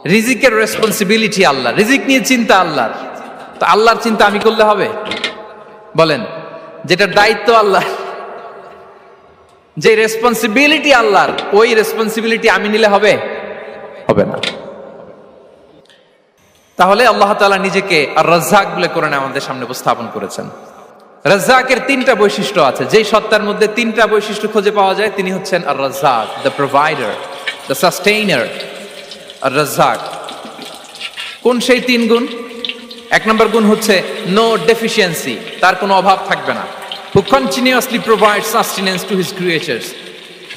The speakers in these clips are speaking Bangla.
রিজিকের রেসপন্সিবিলিটি আল্লাহ, রিজিক নিয়ে চিন্তা আল্লাহর। তো আল্লাহর চিন্তা আমি করলে হবে? বলেন, যেটা দায়িত্ব আল্লাহ, যে রেসপন্সিবিলিটি আল্লাহর, ওই রেসপন্সিবিলিটি আমি নিলে হবে? হবে না। তাহলে আল্লাহ তাআলা নিজেকে আর রাজ্জাক বলে কোরআনে আমাদের সামনে উপস্থাপন করেছেন। রাজ্জাকের তিনটা বৈশিষ্ট্য আছে, যেই সত্তার মধ্যে তিনটা বৈশিষ্ট্য খুঁজে পাওয়া যায় তিনি হচ্ছেন আর রাজ্জাক, দ্য প্রোভাইডার, দ্য সাস্টেইনার। আর রাজ্জাক কোন সেই তিন গুণ? এক নম্বর গুণ হচ্ছে নো ডেফিসিয়েন্সি, তার কোনো অভাব থাকবে না। হু continuously provide sustenance to his creatures,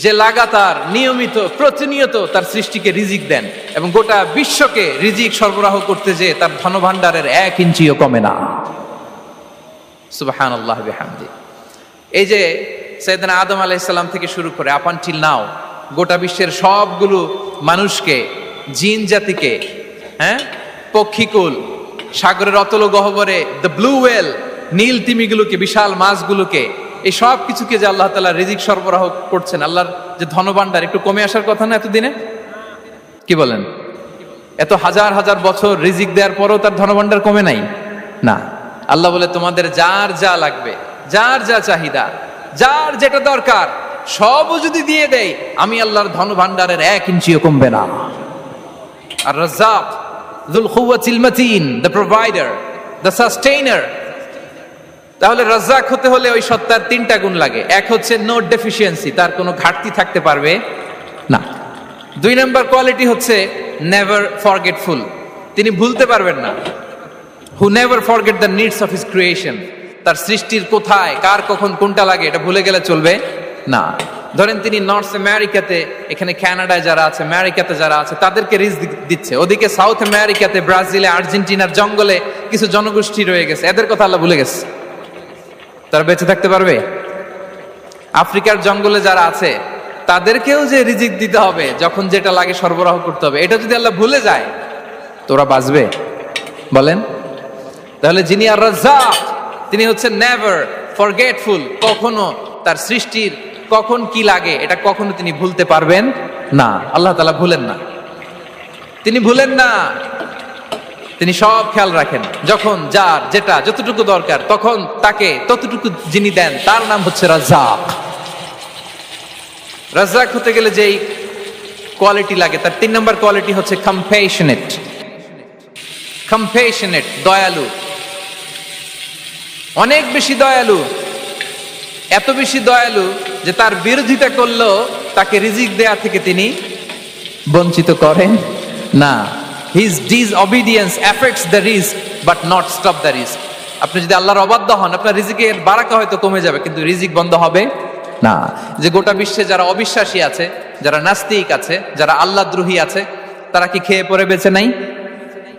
যে লাগাতার নিয়মিত প্রতিনিয়ত তার সৃষ্টিকে রিজিক দেন এবং গোটা বিশ্বকে রিজিক সরবরাহ করতে যে তার ধনভাণ্ডারের 1 ইঞ্চিও কমে না। সুবহানাল্লাহ বিহামদি। এই যে সাইয়েদনা আদম আলাইহিস সালাম থেকে শুরু করে আপ আনটিল নাও গোটা বিশ্বের সবগুলো মানুষকে, জিন জাতিকে, পক্ষীকুল, সাগরের অতল গহ্বরে দ্য ব্লু ওয়েল, নীল তিমিগুলোকে, বিশাল মাছগুলোকে, এই সব কিছুকে যে আল্লাহ তাআলা রিজিক সরবরাহ করছেন, আল্লাহর যে ধনভাণ্ডার একটু কমে আসার কথা না এতদিনে? কি বলেন? এত হাজার হাজার বছর রিজিক দেওয়ার পরও তার ধনভাণ্ডার কমে নাই? না। আল্লাহ বলে তোমাদের যার যা লাগবে, যার যা চাহিদা, যার যেটা দরকার সবও যদি দিয়ে দেয়, আমি আল্লাহর ধনভাণ্ডারের 1 ইঞ্চিও কমবে না। আর Razzak যুল কুওয়াতিল মাতিন, the provider, the sustainer. তাহলে রাজ্জাক হতে হলে ওই সত্তার তিনটা গুণ লাগে। এক হচ্ছে নো ডেফিসিয়েন্সি, তার কোনো ঘাটতি থাকতে পারবে না। 2 নম্বর কোয়ালিটি হচ্ছে নেভার ফরগেটফুল, তিনি ভুলতে পারবেন না। Who never forget the needs of his creation, তার সৃষ্টির কোথায় কার কখন কোনটা লাগে এটা ভুলে গেলে চলবে না। ধরেন তিনি নর্থ আমেরিকাতে, এখানে কানাডায় যারা আছে, আমেরিকাতে যারা আছে, তাদেরকে রিজিক দিচ্ছে। ওদিকে সাউথ আমেরিকাতে, ব্রাজিলে, আর্জেন্টিনার জঙ্গলে কিছু জনগোষ্ঠী রয়ে গেছে, এদের কথা আল্লাহ ভুলে গেছে। তারা বেঁচে থাকতে পারবে? আফ্রিকার জঙ্গলে যারা আছে তাদেরকেও যে রিজিক দিতে হবে, যখন যেটা লাগে সরবরাহ করতে হবে, এটা যদি আল্লাহ ভুলে যায় তোরা বাঁচবে? বলেন। তাহলে যিনি আর রাজ্জাক তিনি হচ্ছেন নেভার ফরগেটফুল, কখনো তার সৃষ্টির কখন কি লাগে এটা কখনো তিনি ভুলতে পারবেন না। আল্লাহ তাআলা ভুলেন না, তিনি ভুলেন না, তিনি সব খেয়াল রাখেন। যখন যার যেটা যতটুকু দরকার তখন তাকে ততটুকু যিনি দেন তার নাম হচ্ছে রাজ্জাক। রাজ্জাক হতে গেলে যেই কোয়ালিটি লাগে তার 3 নম্বর কোয়ালিটি হচ্ছে কম্প্যাশনেট। কম্প্যাশনেট, দয়ালু, অনেক বেশি দয়ালু, এত বেশি দয়ালু যে তার বিরোধিতা করলেও তাকে রিজিক দেয়া থেকে তিনি বঞ্চিত করেন না। His disobedience affects the risk but not stop the risk. আপনি যদি আল্লাহর অবাধ্য হন, আপনার রিজিকের বারাকা হয়তো কমে যাবে কিন্তু রিজিক বন্ধ হবে না। যে গোটা বিশ্বে যারা অবিশ্বাসী আছে, যারা নাস্তিক আছে, যারা আল্লাহদ্রোহী আছে, তারা কি খেয়ে পরে বেঁচে নাই?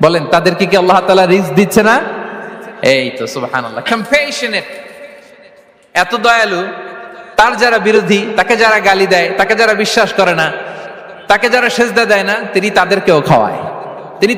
বলেন, তাদেরকে কি আল্লাহ তাআলা রিজিক দিচ্ছে না? এই তো সুবহানাল্লাহ। কম্প্যাশনেট, এত দয়ালু, তার যারা বিরোধী, তাকে যারা গালি দেয়, তাকে যারা বিশ্বাস করে না, তাকে যারা সেজদা দেয় না, তিনি তাদেরকেও খাওয়ায়। তিনি